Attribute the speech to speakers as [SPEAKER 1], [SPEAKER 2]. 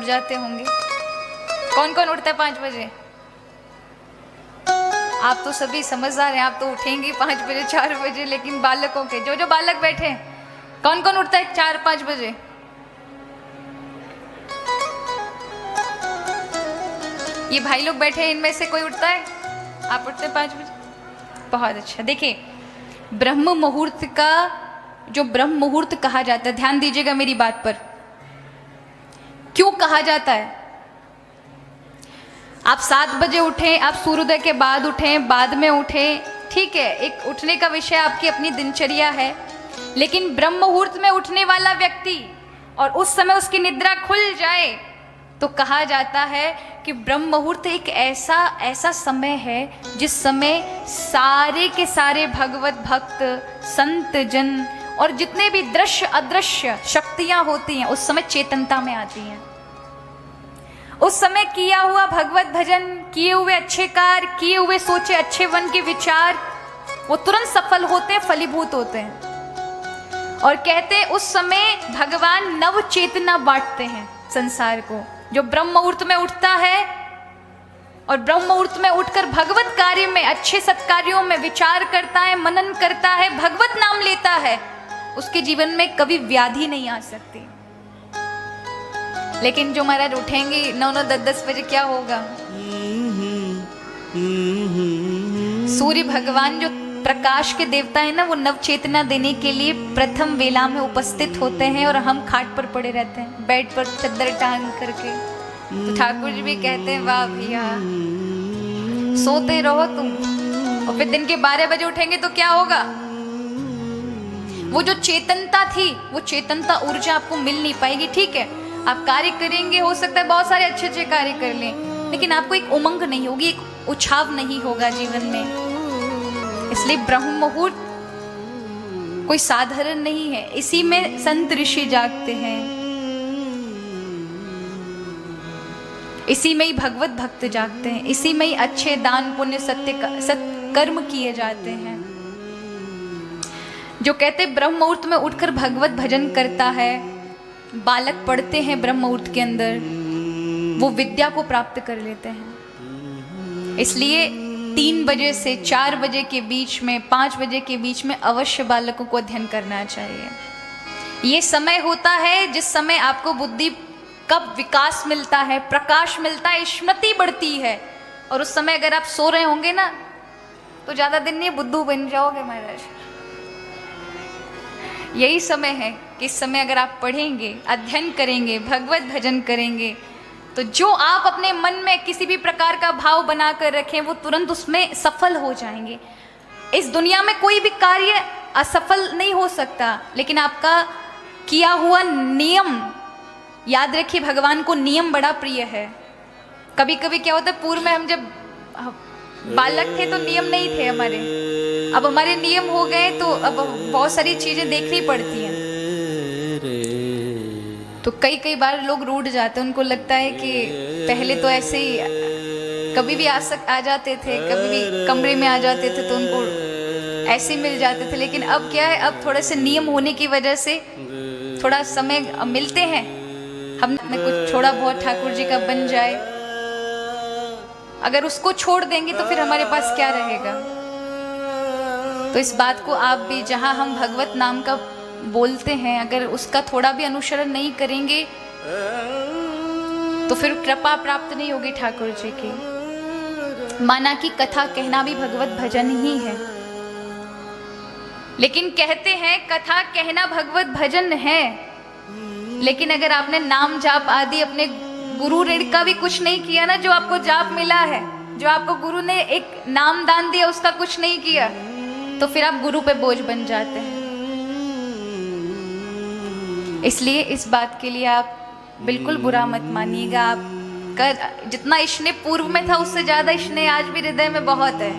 [SPEAKER 1] जाते होंगे। कौन कौन उठता है 5 बजे? आप तो सभी समझदार हैं, आप तो उठेंगे 5 बजे 4 बजे, लेकिन बालकों के जो बालक बैठे हैं, कौन कौन उठता है 4-5 बजे? ये भाई लोग बैठे हैं, इनमें से कोई उठता है? आप उठते हैं 5 बजे? बहुत अच्छा। देखिए, ब्रह्म मुहूर्त का जो ब्रह्म मुहूर्त कहा जाता है, ध्यान दीजिएगा मेरी बात पर, क्यों कहा जाता है? आप 7 बजे उठें, आप सूर्योदय के बाद उठें, बाद में उठें, ठीक है, एक उठने का विषय आपकी अपनी दिनचर्या है, लेकिन ब्रह्म मुहूर्त में उठने वाला व्यक्ति और उस समय उसकी निद्रा खुल जाए तो कहा जाता है कि ब्रह्म मुहूर्त एक ऐसा समय है जिस समय सारे के सारे भगवत भक्त, संत जन और जितने भी दृश्य अदृश्य शक्तियां होती हैं उस समय चेतनता में आती हैं। उस समय किया हुआ भगवत भजन, किए हुए अच्छे कार्य, किए हुए सोचे अच्छे मन के विचार, वो तुरंत सफल होते हैं, फलीभूत होते हैं। और कहते हैं उस समय भगवान नव चेतना बांटते हैं संसार को। जो ब्रह्म मुहूर्त में उठता है और ब्रह्म मुहूर्त में उठकर भगवत कार्य में, अच्छे सत्कार्यों में विचार करता है, मनन करता है, भगवत नाम लेता है, उसके जीवन में कभी व्याधि नहीं आ सकती। लेकिन जो महाराज उठेंगे 9-9, 10-10 बजे, क्या होगा? सूर्य भगवान जो प्रकाश के देवता है ना, वो नव चेतना देने के लिए प्रथम वेला में उपस्थित होते हैं और हम खाट पर पड़े रहते हैं, बेड पर चद्दर टांग करके। तो ठाकुर जी भी कहते हैं, वाह भैया, सोते रहो तुम, और फिर दिन के 12 बजे उठेंगे तो क्या होगा? वो जो चेतनता थी, वो चेतनता ऊर्जा आपको मिल नहीं पाएगी। ठीक है, आप कार्य करेंगे, हो सकता है बहुत सारे अच्छे अच्छे कार्य कर लें, लेकिन आपको एक उमंग नहीं होगी, एक उछाव नहीं होगा जीवन में। इसलिए ब्रह्म मुहूर्त कोई साधारण नहीं है, इसी में संत ऋषि जागते हैं, इसी में ही भगवत भक्त जागते हैं, इसी में ही अच्छे दान पुण्य सत्कर्म किए जाते हैं। जो कहते ब्रह्म मुहूर्त में उठकर भगवत भजन करता है, बालक पढ़ते हैं ब्रह्म मुहूर्त के अंदर, वो विद्या को प्राप्त कर लेते हैं। इसलिए 3 बजे से 4 बजे के बीच में, 5 बजे के बीच में अवश्य बालकों को अध्ययन करना चाहिए। ये समय होता है जिस समय आपको बुद्धि का विकास मिलता है, प्रकाश मिलता है, स्मृति बढ़ती है। और उस समय अगर आप सो रहे होंगे ना, तो ज़्यादा दिन नहीं बुद्धू बन जाओगे महाराज। यही समय है कि इस समय अगर आप पढ़ेंगे, अध्ययन करेंगे, भगवत भजन करेंगे, तो जो आप अपने मन में किसी भी प्रकार का भाव बनाकर रखें, वो तुरंत उसमें सफल हो जाएंगे। इस दुनिया में कोई भी कार्य असफल नहीं हो सकता, लेकिन आपका किया हुआ नियम, याद रखिए भगवान को नियम बड़ा प्रिय है। कभी कभी क्या होता है, पूर्व में हम जब बालक थे तो नियम नहीं थे हमारे, अब हमारे नियम हो गए तो अब बहुत सारी चीजें देखनी पड़ती हैं। तो कई बार लोग रूठ जाते हैं, उनको लगता है कि पहले तो ऐसे ही कभी भी आ जाते थे, कभी भी कमरे में आ जाते थे तो उनको ऐसे मिल जाते थे। लेकिन अब क्या है, अब थोड़े से नियम होने की वजह से थोड़ा समय मिलते हैं, हम में कुछ थोड़ा बहुत ठाकुर जी का बन जाए। अगर उसको छोड़ देंगे तो फिर हमारे पास क्या रहेगा? तो इस बात को आप भी, जहाँ हम भगवत नाम का बोलते हैं, अगर उसका थोड़ा भी अनुसरण नहीं करेंगे तो फिर कृपा प्राप्त नहीं होगी ठाकुर जी की। माना कि कथा कहना भी भगवत भजन ही है, लेकिन कहते हैं कथा कहना भगवत भजन है, लेकिन अगर आपने नाम जाप आदि अपने गुरु ऋण का भी कुछ नहीं किया ना, जो आपको जाप मिला है, जो आपको गुरु ने एक नाम दान दिया, उसका कुछ नहीं किया, तो फिर आप गुरु पे बोझ बन जाते हैं। इसलिए इस बात के लिए आप बिल्कुल बुरा मत मानिएगा। आपका जितना स्नेह पूर्व में था उससे ज्यादा स्नेह आज भी हृदय में बहुत है।